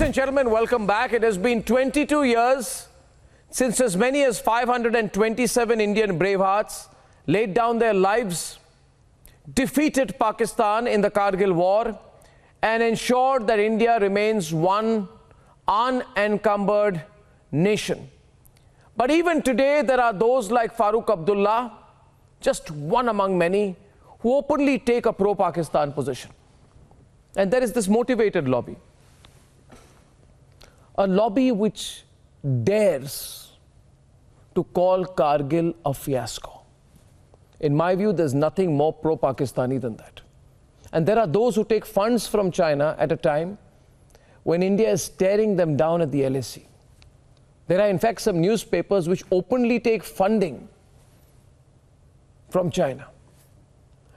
Ladies and gentlemen, welcome back. It has been 22 years since as many as 527 Indian bravehearts laid down their lives, defeated Pakistan in the Kargil war, and ensured that India remains one unencumbered nation. But even today, there are those like Farooq Abdullah, just one among many, who openly take a pro-Pakistan position. And there is this motivated lobby. A lobby which dares to call Kargil a fiasco. In my view, there's nothing more pro-Pakistani than that. And there are those who take funds from China at a time when India is staring them down at the LAC. There are in fact some newspapers which openly take funding from China.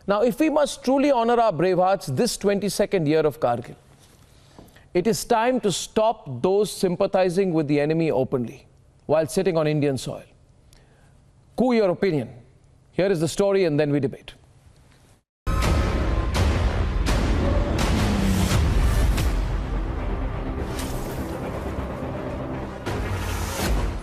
Now, if we must truly honor our bravehearts this 22nd year of Kargil, it is time to stop those sympathizing with the enemy openly while sitting on Indian soil. Ku, your opinion. Here is the story and then we debate.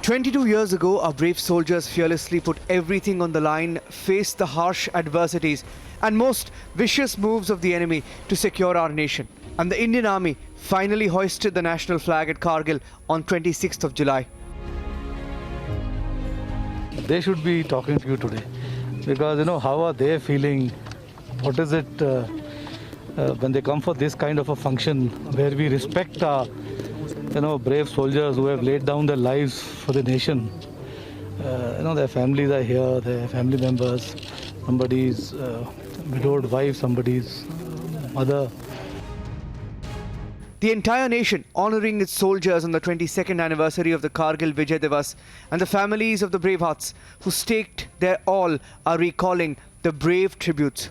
"22 years ago, our brave soldiers fearlessly put everything on the line, faced the harsh adversities and most vicious moves of the enemy to secure our nation. And the Indian Army finally hoisted the national flag at Kargil on 26th of July. They should be talking to you today because, how are they feeling? What is it when they come for this kind of a function where we respect our, brave soldiers who have laid down their lives for the nation. Their families are here, their family members, somebody's widowed wife, somebody's mother. The entire nation honouring its soldiers on the 22nd anniversary of the Kargil Vijay Divas, and the families of the bravehearts who staked their all are recalling the brave tributes.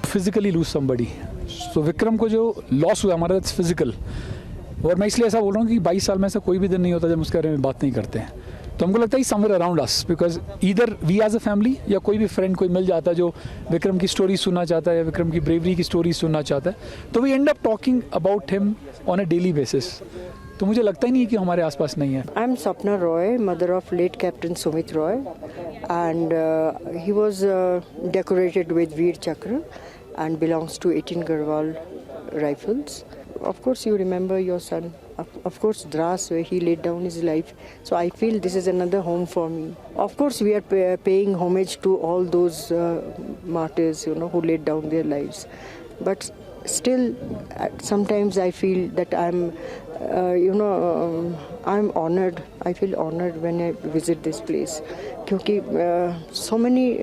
Physically lose somebody. So Vikram को जो loss हुआ हमारा, that's physical. और मैं इसलिए ऐसा बोल रहा हूँ कि 22 साल में ऐसा कोई भी दिन नहीं होता जब उसके बारे में बात नहीं करते हैं. तो हमको लगता है somewhere around us, because either we as a family या कोई भी friend कोई मिल जाता है जो विक्रम की स्टोरी सुनना चाहता है या विक्रम की bravery की स्टोरी सुनना चाहता है, तो we end up talking about him on a daily basis. तो मुझे लगता ही नहीं है कि हमारे आसपास नहीं है. I'm Sapna Roy, mother of late Captain Sumit Roy, and he was decorated with Veer Chakra and belongs to 18 Garhwal Rifles. Of course, you remember your son. Of course, Dras, where he laid down his life. So I feel this is another home for me. Of course, we are paying homage to all those martyrs, who laid down their lives. But still, sometimes I feel that I'm honored. I feel honored when I visit this place. Because so many,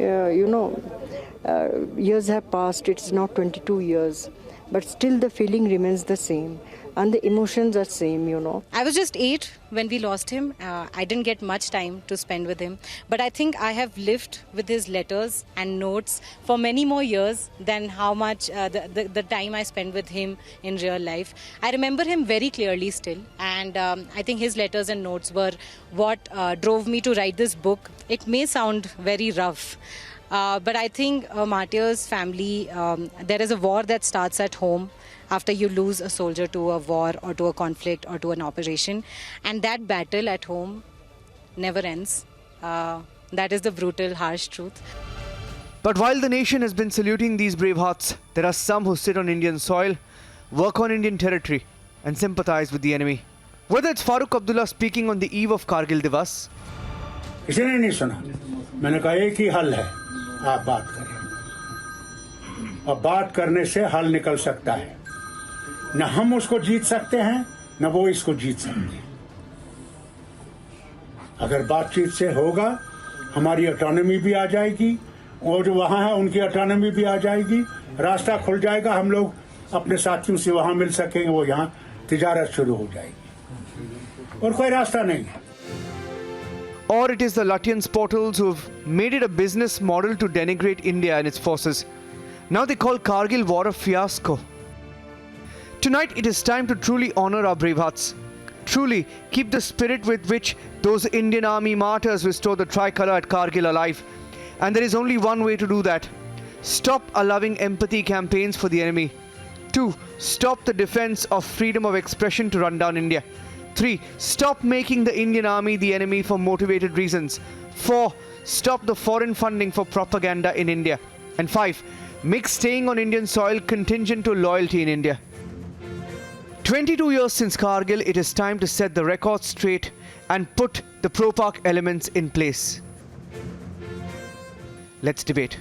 years have passed. It's now 22 years. But still the feeling remains the same. And the emotions are same, I was just 8 when we lost him. I didn't get much time to spend with him. But I think I have lived with his letters and notes for many more years than how much the time I spent with him in real life. I remember him very clearly still. And I think his letters and notes were what drove me to write this book. It may sound very rough. But I think a martyr's family, there is a war that starts at home after you lose a soldier to a war or to a conflict or to an operation. And that battle at home never ends. That is the brutal, harsh truth. But while the nation has been saluting these brave hearts, there are some who sit on Indian soil, work on Indian territory and sympathize with the enemy. Whether it's Farooq Abdullah speaking on the eve of Kargil Divas, किसी ने नहीं सुना. मैंने कहा एक ही हल है, आप बात करें. और बात करने से हल निकल सकता है. न हम उसको जीत सकते हैं, न वो इसको जीत सकते हैं. अगर बातचीत से होगा, हमारी ऑटोनॉमी भी आ जाएगी और जो वहाँ है उनकी ऑटोनॉमी भी आ जाएगी. रास्ता खुल जाएगा, हम लोग अपने साथियों से वहाँ मिल सकेंगे, वो यहाँ तिजारत शुरू हो जाएगी. और कोई रास्ता नहीं है. or it is the Lutyens portals who have made it a business model to denigrate India and its forces. Now they call Kargil war a fiasco. Tonight it is time to truly honor our brave hearts. Truly keep the spirit with which those Indian Army martyrs restored the tricolour at Kargil alive. And there is only one way to do that. Stop allowing empathy campaigns for the enemy. 2. Stop the defense of freedom of expression to run down India. 3. Stop making the Indian army the enemy for motivated reasons. 4. Stop the foreign funding for propaganda in India. And 5. Make staying on Indian soil contingent to loyalty in India. 22 years since Kargil, it is time to set the record straight and put the pro-Pak elements in place. Let's debate.